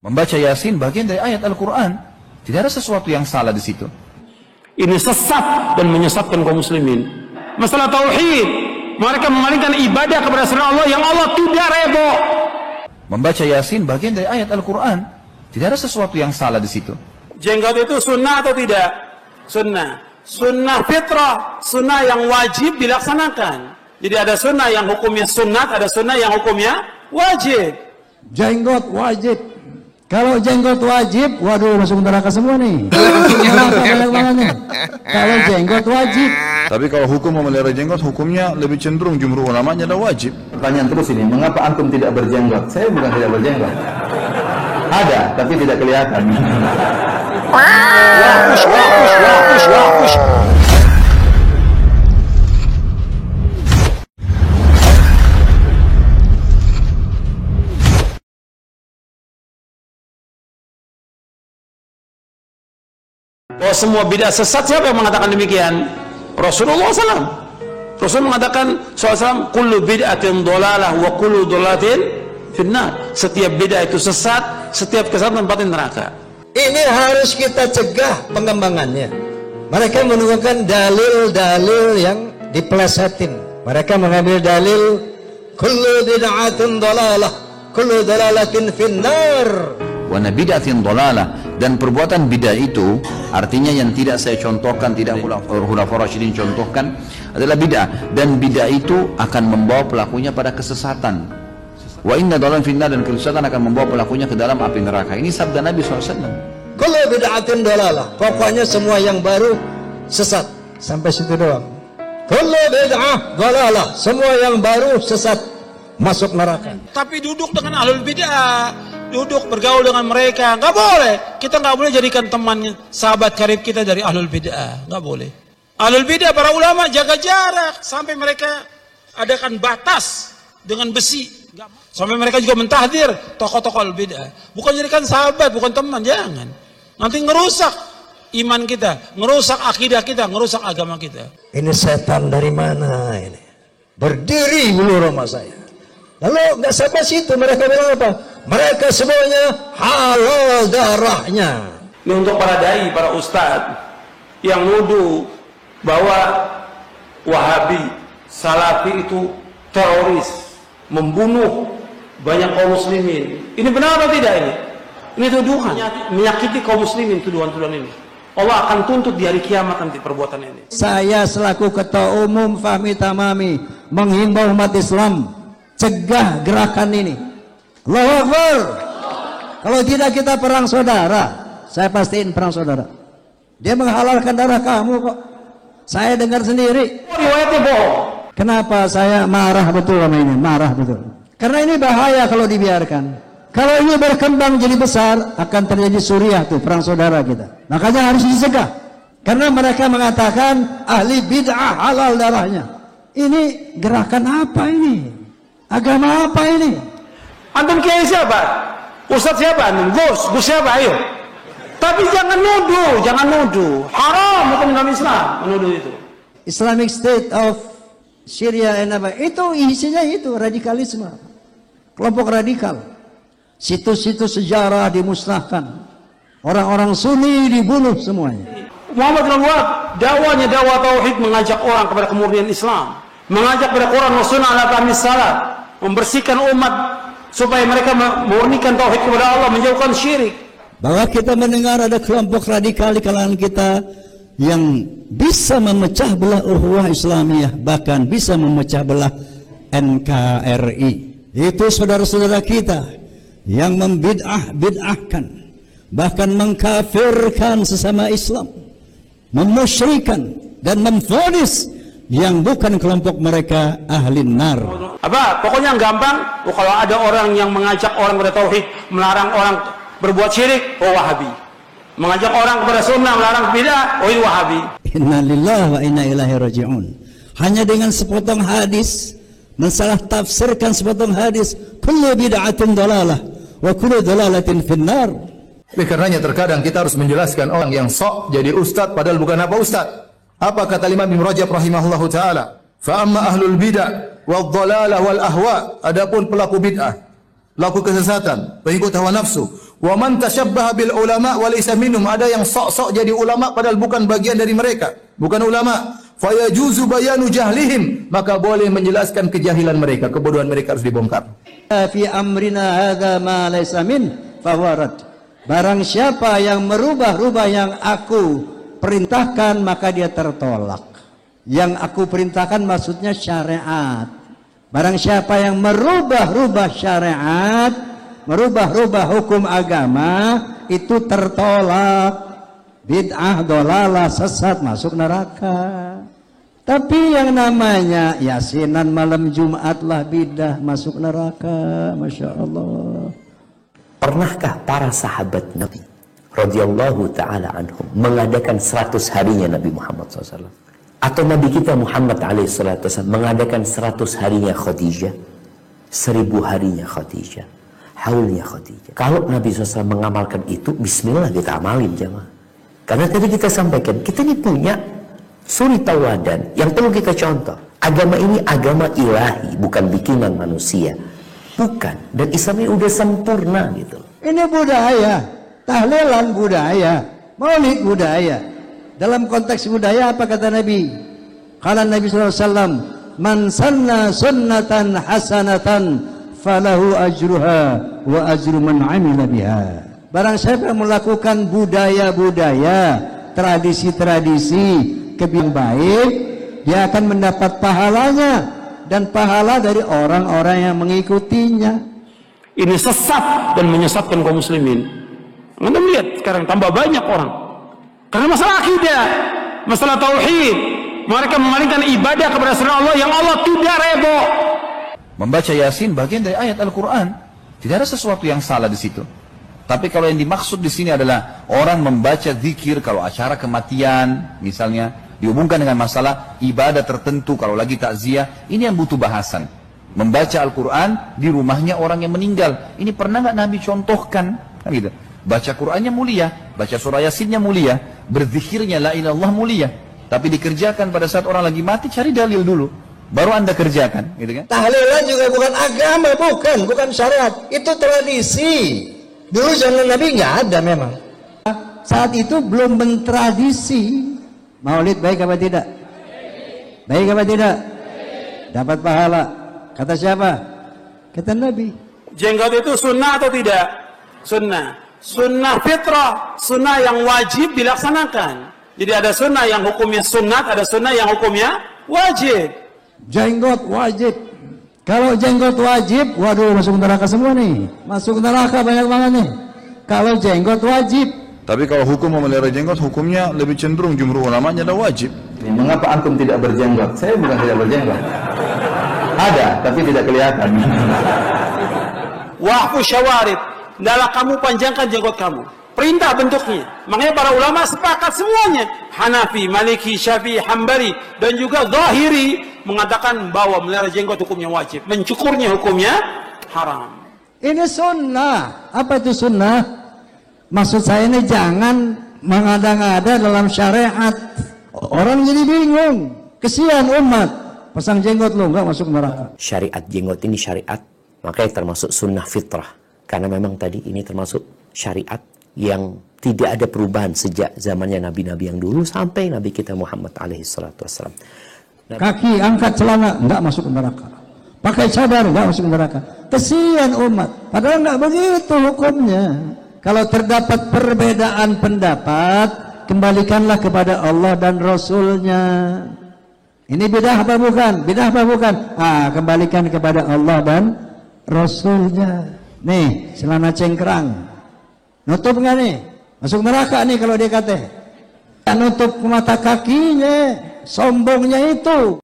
Membaca Yasin bagian dari ayat Al-Quran. Tidak ada sesuatu yang salah di situ. Ini sesat dan menyesatkan kaum muslimin. Masalah tauhid, mereka memalingkan ibadah kepada selain Allah yang Allah tidak redha. Membaca Yasin bagian dari ayat Al-Quran. Tidak ada sesuatu yang salah di situ. Jenggot itu sunnah atau tidak? Sunnah. Sunnah fitrah, sunnah yang wajib dilaksanakan. Jadi ada sunnah yang hukumnya sunnat, ada sunnah yang hukumnya wajib. Jenggot wajib. Kalau jenggot wajib, waduh masuk neraka semua nih. Kalau jenggot wajib. Tapi kalau hukum memelihara jenggot, hukumnya lebih cenderung jumhur ulamanya ada wajib. Pertanyaan terus ini, mengapa antum tidak berjenggot? Saya bukan tidak berjenggot. Ada, tapi tidak kelihatan. Bahwa semua bid'ah sesat, siapa yang mengatakan demikian? Rasulullah SAW. Rasul mengatakan SAW, kullu bid'atin dolalah wa kullu dolatin finnar. Setiap bid'ah itu sesat, setiap kesesatan tempatnya neraka. Ini harus kita cegah pengembangannya. Mereka menggunakan dalil-dalil yang dipelesetin. Mereka mengambil dalil kullu bid'atin dolalah, kullu dolalatin finnar. Wa bid'atin dhalalah, dan perbuatan bid'ah itu artinya yang tidak saya contohkan, tidak khulafaur rasyidin contohkan adalah bid'ah, dan bid'ah itu akan membawa pelakunya pada kesesatan. Wa inna dhalalan finnar, dan kesesatan akan membawa pelakunya ke dalam api neraka. Ini sabda Nabi SAW. Kullu bid'atin dhalalah, pokoknya semua yang baru sesat. Sampai situ doang. Kullu bid'ah dhalalah, semua yang baru sesat, masuk neraka. Tapi duduk dengan ahlul bid'ah, duduk bergaul dengan mereka, nggak boleh. Kita nggak boleh jadikan teman sahabat karib kita dari ahlul bid'ah, nggak boleh. Ahlul bid'ah, para ulama jaga jarak sampai mereka adakan batas dengan besi, sampai mereka juga mentahdir tokoh-tokoh ahlul bid'ah. Bukan jadikan sahabat, bukan teman, jangan. Nanti ngerusak iman kita, ngerusak akidah kita, ngerusak agama kita. Ini setan dari mana ini? Berdiri dulu rumah saya. Lalu nggak sampai situ, mereka bilang apa? Mereka semuanya halal darahnya. Ini untuk para dai, para ustadz yang nuduh bahwa Wahabi, Salafi itu teroris, membunuh banyak kaum muslimin. Ini benar atau tidak ini? Ini tuduhan, menyakiti kaum muslimin, tuduhan-tuduhan ini. Allah akan tuntut di hari kiamat nanti perbuatan ini. Saya selaku Ketua Umum Fahmi Tamami menghimbau umat Islam, cegah gerakan ini. Allahu Akbar. Kalau tidak kita perang saudara. Saya pastiin perang saudara. Dia menghalalkan darah kamu kok. Saya dengar sendiri. Riwayatnya bohong. Kenapa saya marah betul sama ini? Marah betul. Karena ini bahaya kalau dibiarkan. Kalau ini berkembang jadi besar, akan terjadi Suriah tuh, perang saudara kita. Makanya harus dicegah. Karena mereka mengatakan ahli bid'ah halal darahnya. Ini gerakan apa ini? Agama apa ini? Antum kiai siapa? Ustadz siapa? Antum Gus siapa? Ayo. Tapi jangan nuduh. Haram hukum dalam Islam menuduh itu. Islamic State of Syria and apa? Itu isinya itu radikalisme. Kelompok radikal. Situs-situs sejarah dimusnahkan. Orang-orang Sunni dibunuh semuanya. Muhammad bin Abdul Wahab dakwahnya dakwah tauhid, mengajak orang kepada kemurnian Islam, mengajak kepada Quran wa sunnah ala fahmi salaf, membersihkan umat supaya mereka memurnikan tauhid kepada Allah, menjauhkan syirik. Bahwa kita mendengar ada kelompok radikal di kalangan kita yang bisa memecah belah ukhuwah Islamiyah, bahkan bisa memecah belah NKRI. Itu saudara-saudara kita yang membid'ahkan, bahkan mengkafirkan sesama Islam, memusyrikan dan memvonis yang bukan kelompok mereka ahli nar. Apa? Pokoknya yang gampang, kalau ada orang yang mengajak orang kepada tauhid, melarang orang berbuat syirik, oh Wahabi. Mengajak orang kepada sunnah, melarang bid'ah, oh ini Wahabi. Inna lillahi wa inna ilaihi raji'un. Hanya dengan sepotong hadis, mensalah tafsirkan sepotong hadis, kullu bid'atin dalalah wa kullu dalalatin finnar. Oleh karenanya terkadang kita harus menjelaskan orang yang sok jadi ustadz padahal bukan apa ustadz. Apa kata Imam Ibnu Rajab rahimahullahu taala? Fa amma ahlul bid'ah wal dhalalah wal ahwa, adapun pelaku bid'ah, pelaku kesesatan, pengikut hawa nafsu, Wa man tashabbaha bil ulama wa laysa minhum, ada yang sok-sok jadi ulama padahal bukan bagian dari mereka, bukan ulama. Fa yajuzu bayanu jahlihim, maka boleh menjelaskan kejahilan mereka, kebodohan mereka harus dibongkar. Fi amrina hadza ma laysa min fawarat. Barang siapa yang merubah-rubah yang aku perintahkan, maka dia tertolak. Yang aku perintahkan maksudnya syariat. Barang siapa yang merubah-rubah syariat, merubah-rubah hukum agama, itu tertolak. Bid'ah, dolalah, sesat, masuk neraka. Tapi yang namanya yasinan malam Jumat lah bidah, masuk neraka. Masya Allah. Pernahkah para sahabat Nabi radhiyallahu ta'ala anhum mengadakan 100 harinya Nabi Muhammad SAW? Atau Nabi kita Muhammad alaihissalatu wassalam mengadakan 100 harinya Khadijah, 1000 harinya Khadijah, haulnya Khadijah? Kalau Nabi SAW mengamalkan itu, bismillah kita amalin jemaah. Karena tadi kita sampaikan, kita ini punya suri tauladan yang perlu kita contoh. Agama ini agama ilahi, bukan bikinan manusia. Bukan. Dan Islam ini udah sempurna gitu. Ini budaya, tahlilan budaya, maulid budaya. Dalam konteks budaya apa kata Nabi? Kala Nabi SAW, man sanna sunnatan hasanatan falahu ajruha wa ajru man amila biha. Barang siapa yang melakukan budaya-budaya, tradisi-tradisi kebiasaan baik, dia akan mendapat pahalanya dan pahala dari orang-orang yang mengikutinya. Ini sesat dan menyesatkan kaum muslimin. Anda melihat sekarang tambah banyak orang. Karena masalah akidah, masalah tauhid, mereka memalingkan ibadah kepada selain Allah yang Allah tidak redha. Membaca Yasin bagian dari ayat Al-Quran. Tidak ada sesuatu yang salah di situ. Tapi kalau yang dimaksud di sini adalah orang membaca zikir kalau acara kematian, misalnya dihubungkan dengan masalah ibadah tertentu, kalau lagi takziah, ini yang butuh bahasan. Membaca Al-Quran di rumahnya orang yang meninggal, ini pernah nggak Nabi contohkan? Kan gitu. Baca Qurannya mulia, baca surah Yasinnya mulia, berzikirnya la ilaha illallah mulia. Tapi dikerjakan pada saat orang lagi mati, cari dalil dulu, baru Anda kerjakan, gitu kan? Tahlilan juga bukan agama, bukan syariat, itu tradisi. Dulu zaman Nabi nggak ada memang. Saat itu belum mentradisi. Maulid baik apa tidak? Baik apa tidak? Dapat pahala. Kata siapa? Kata Nabi. Jenggot itu sunnah atau tidak? Sunnah. Sunnah fitrah, sunnah yang wajib dilaksanakan. Jadi ada sunnah yang hukumnya sunnat, ada sunnah yang hukumnya wajib. Jenggot wajib. Kalau jenggot wajib, waduh masuk neraka semua nih. Masuk neraka banyak banget nih. Kalau jenggot wajib. Tapi kalau hukum memelihara jenggot, hukumnya lebih cenderung jumhur ulamanya adalah wajib. Ya, mengapa antum tidak berjenggot? Saya bukan tidak berjenggot. Ada, tapi tidak kelihatan. Wahfu syawarib, hendaklah kamu panjangkan jenggot kamu. Perintah bentuknya. Makanya para ulama sepakat semuanya. Hanafi, Maliki, Syafi'i, Hambali, dan juga Zahiri mengatakan bahwa memelihara jenggot hukumnya wajib. Mencukurnya hukumnya haram. Ini sunnah. Apa itu sunnah? Maksud saya ini jangan mengada-ngada dalam syariat. Orang jadi bingung. Kesian umat. Pasang jenggot lo nggak masuk neraka. Syariat jenggot ini syariat, makanya termasuk sunnah fitrah. Karena memang tadi ini termasuk syariat yang tidak ada perubahan sejak zamannya nabi-nabi yang dulu sampai Nabi kita Muhammad alaihissalatu wassalam. Kaki angkat celana nggak masuk neraka. Pakai cadar nggak masuk neraka. Kesian umat. Padahal nggak begitu hukumnya. Kalau terdapat perbedaan pendapat, kembalikanlah kepada Allah dan Rasulnya. Ini bidah apa bukan? Bidah apa bukan? Kembalikan kepada Allah dan Rasulnya. Nih, celana cengkrang. Nutup nggak nih? Masuk neraka nih kalau dia kata. Nutup mata kakinya, sombongnya itu.